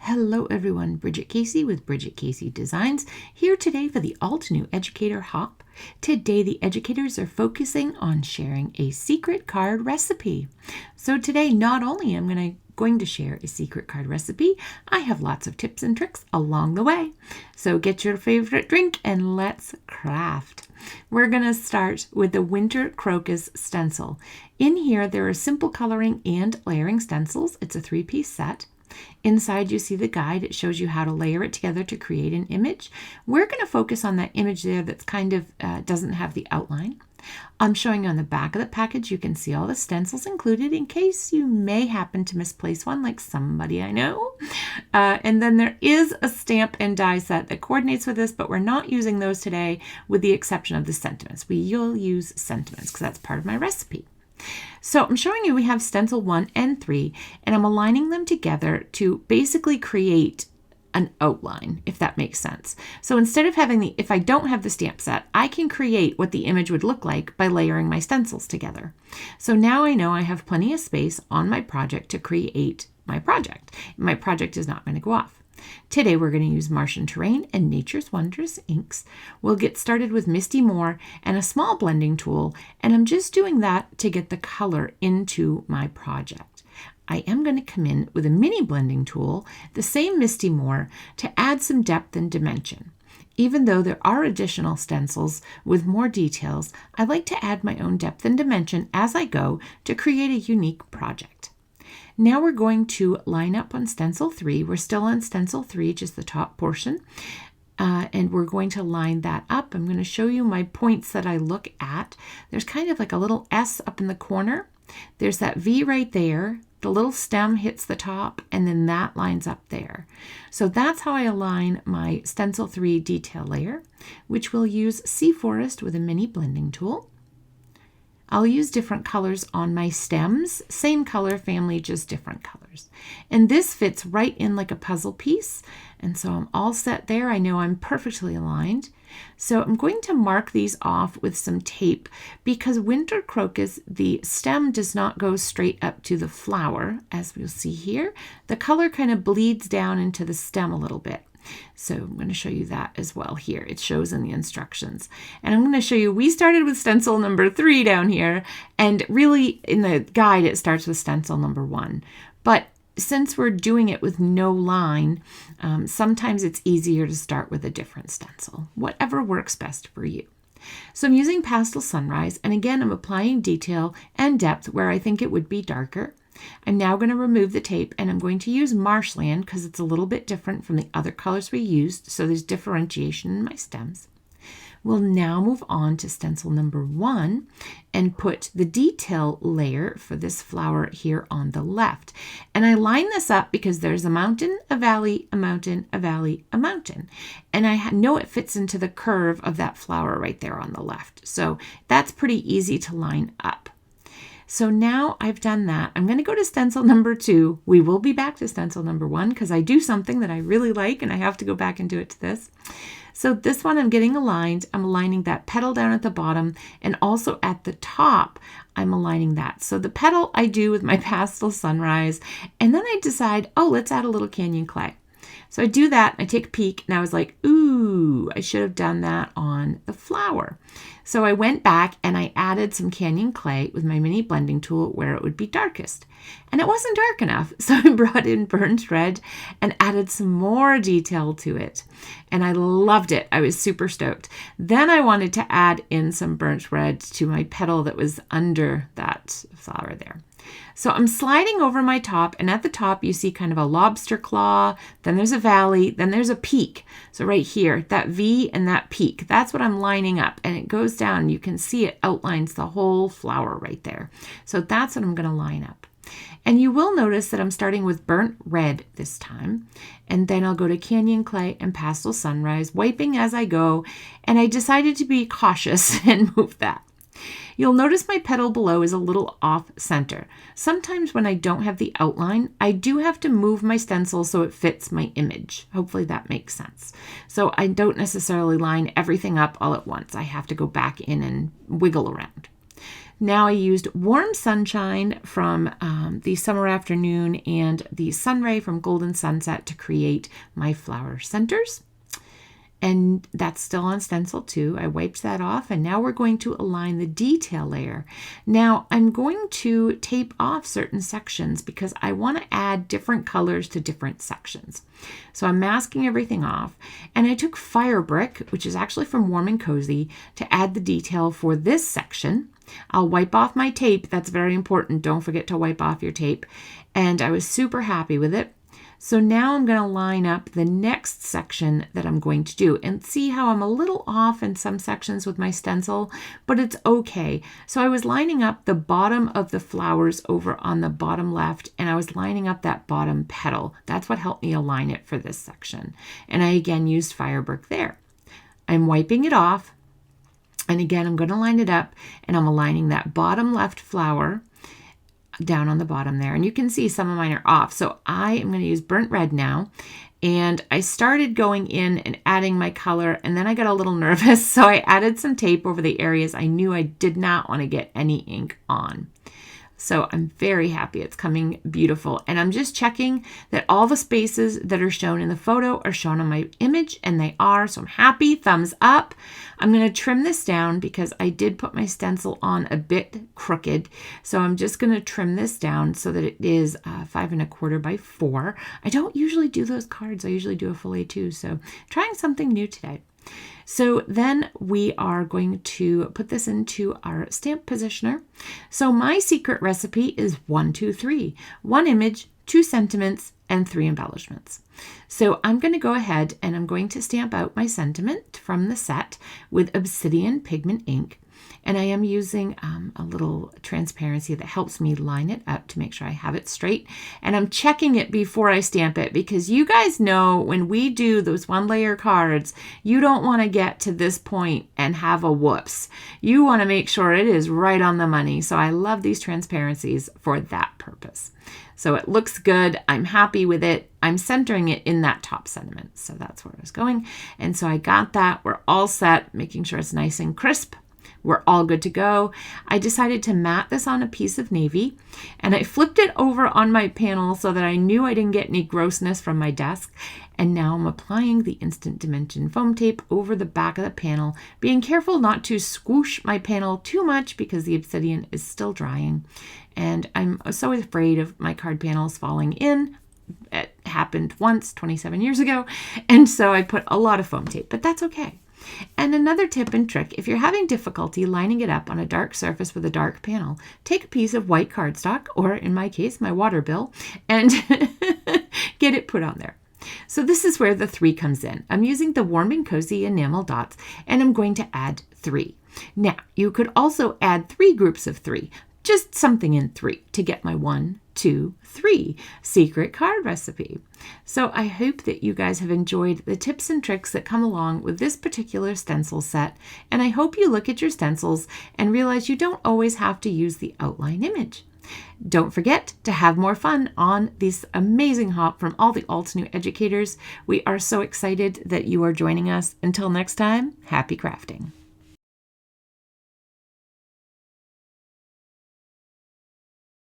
Hello everyone, Bridget Casey with Bridget Casey Designs, here today for the Altenew Educator Hop. Today the educators are focusing on sharing a secret card recipe. So today not only am I going to share a secret card recipe, I have lots of tips and tricks along the way. So get your favorite drink and let's craft. We're going to start with the Winter Crocus stencil. In here there are simple coloring and layering stencils. It's a 3-piece set. Inside you see the guide. It shows you how to layer it together to create an image. We're going to focus on that image there that's kind of doesn't have the outline. I'm showing you on the back of the package. You can see all the stencils included in case you may happen to misplace one like somebody I know. And then there is a stamp and die set that coordinates with this, but we're not using those today with the exception of the sentiments. We'll use sentiments because that's part of my recipe. So I'm showing you we have stencil 1 and 3, and I'm aligning them together to basically create an outline, if that makes sense. So instead of having if I don't have the stamp set, I can create what the image would look like by layering my stencils together. So now I know I have plenty of space on my project to create my project. My project is not going to go off. Today we're going to use Martian Terrain and Nature's Wonders inks. We'll get started with Misty Moore and a small blending tool, and I'm just doing that to get the color into my project. I am going to come in with a mini blending tool, the same Misty Moore, to add some depth and dimension. Even though there are additional stencils with more details, I like to add my own depth and dimension as I go to create a unique project. Now we're going to line up on stencil 3. We're still on stencil 3, just the top portion. And we're going to line that up. I'm going to show you my points that I look at. There's kind of like a little S up in the corner. There's that V right there. The little stem hits the top, and then that lines up there. So that's how I align my stencil 3 detail layer, which we'll use Sea Forest with a mini blending tool. I'll use different colors on my stems, same color family, just different colors. And this fits right in like a puzzle piece. And so I'm all set there. I know I'm perfectly aligned. So I'm going to mark these off with some tape because Winter Crocus, the stem does not go straight up to the flower, as we'll see here. The color kind of bleeds down into the stem a little bit. So I'm going to show you that as well here. It shows in the instructions. And I'm going to show you, we started with stencil number 3 down here, and really in the guide it starts with stencil number 1. But since we're doing it with no line, sometimes it's easier to start with a different stencil, whatever works best for you. So I'm using Pastel Sunrise, and again I'm applying detail and depth where I think it would be darker. I'm now going to remove the tape, and I'm going to use Marshland because it's a little bit different from the other colors we used, so there's differentiation in my stems. We'll now move on to stencil number 1 and put the detail layer for this flower here on the left. And I line this up because there's a mountain, a valley, a mountain, a valley, a mountain. And I know it fits into the curve of that flower right there on the left. So that's pretty easy to line up. So now I've done that. I'm going to go to stencil number 2. We will be back to stencil number 1 because I do something that I really like and I have to go back and do it to this. So this one I'm getting aligned. I'm aligning that petal down at the bottom, and also at the top I'm aligning that. So the petal I do with my Pastel Sunrise, and then I decide, oh, let's add a little canyon clay. So I do that, I take a peek, and I was like, ooh, I should have done that on the flower. So I went back and I added some canyon clay with my mini blending tool where it would be darkest. And it wasn't dark enough, so I brought in burnt red and added some more detail to it. And I loved it. I was super stoked. Then I wanted to add in some burnt red to my petal that was under that flower there. So I'm sliding over my top, and at the top you see kind of a lobster claw, then there's a valley, then there's a peak. So right here, that V and that peak, that's what I'm lining up, and it goes down. You can see it outlines the whole flower right there. So that's what I'm going to line up. And you will notice that I'm starting with burnt red this time, and then I'll go to canyon clay and Pastel Sunrise, wiping as I go, and I decided to be cautious and move that. You'll notice my petal below is a little off center. Sometimes when I don't have the outline, I do have to move my stencil so it fits my image. Hopefully that makes sense. So I don't necessarily line everything up all at once. I have to go back in and wiggle around. Now I used Warm Sunshine from the Summer Afternoon and the Sunray from Golden Sunset to create my flower centers. And that's still on stencil too. I wiped that off, and now we're going to align the detail layer. Now I'm going to tape off certain sections because I want to add different colors to different sections. So I'm masking everything off, and I took Fire Brick, which is actually from Warm and Cozy, to add the detail for this section. I'll wipe off my tape. That's very important. Don't forget to wipe off your tape. And I was super happy with it. So now I'm going to line up the next section that I'm going to do, and see how I'm a little off in some sections with my stencil, but it's okay. So I was lining up the bottom of the flowers over on the bottom left, and I was lining up that bottom petal. That's what helped me align it for this section. And I again used Fire Brick there. I'm wiping it off, and again I'm going to line it up, and I'm aligning that bottom left flower down on the bottom there. And you can see some of mine are off. So I am going to use burnt red now. And I started going in and adding my color, and then I got a little nervous. So I added some tape over the areas I knew I did not want to get any ink on. So I'm very happy it's coming beautiful. And I'm just checking that all the spaces that are shown in the photo are shown on my image, and they are. So I'm happy. Thumbs up. I'm going to trim this down because I did put my stencil on a bit crooked. So I'm just going to trim this down so that it is 5 1/4 by 4. I don't usually do those cards. I usually do a full A2. So trying something new today. So then we are going to put this into our stamp positioner. So my secret recipe is 1, 2, 3. 1 image, 2 sentiments, and 3 embellishments. So I'm going to go ahead and I'm going to stamp out my sentiment from the set with Obsidian pigment ink. And I am using a little transparency that helps me line it up to make sure I have it straight. And I'm checking it before I stamp it, because you guys know when we do those 1-layer cards, you don't want to get to this point and have a whoops. You want to make sure it is right on the money. So I love these transparencies for that purpose. So it looks good. I'm happy with it. I'm centering it in that top sentiment. So that's where I was going. And so I got that. We're all set, making sure it's nice and crisp. We're all good to go. I decided to mat this on a piece of navy, and I flipped it over on my panel so that I knew I didn't get any grossness from my desk. And now I'm applying the Instant Dimension foam tape over the back of the panel, being careful not to squoosh my panel too much because the obsidian is still drying. And I'm so afraid of my card panels falling in. It happened once 27 years ago. And so I put a lot of foam tape, but that's okay. And another tip and trick, if you're having difficulty lining it up on a dark surface with a dark panel, take a piece of white cardstock, or in my case, my water bill, and get it put on there. So this is where the 3 comes in. I'm using the Warm and Cozy enamel dots, and I'm going to add 3. Now, you could also add 3 groups of 3, just something in 3 to get my 1, 2, 3 secret card recipe. So I hope that you guys have enjoyed the tips and tricks that come along with this particular stencil set, and I hope you look at your stencils and realize you don't always have to use the outline image. Don't forget to have more fun on this amazing hop from all the Altenew educators. We are so excited that you are joining us. Until next time, happy crafting.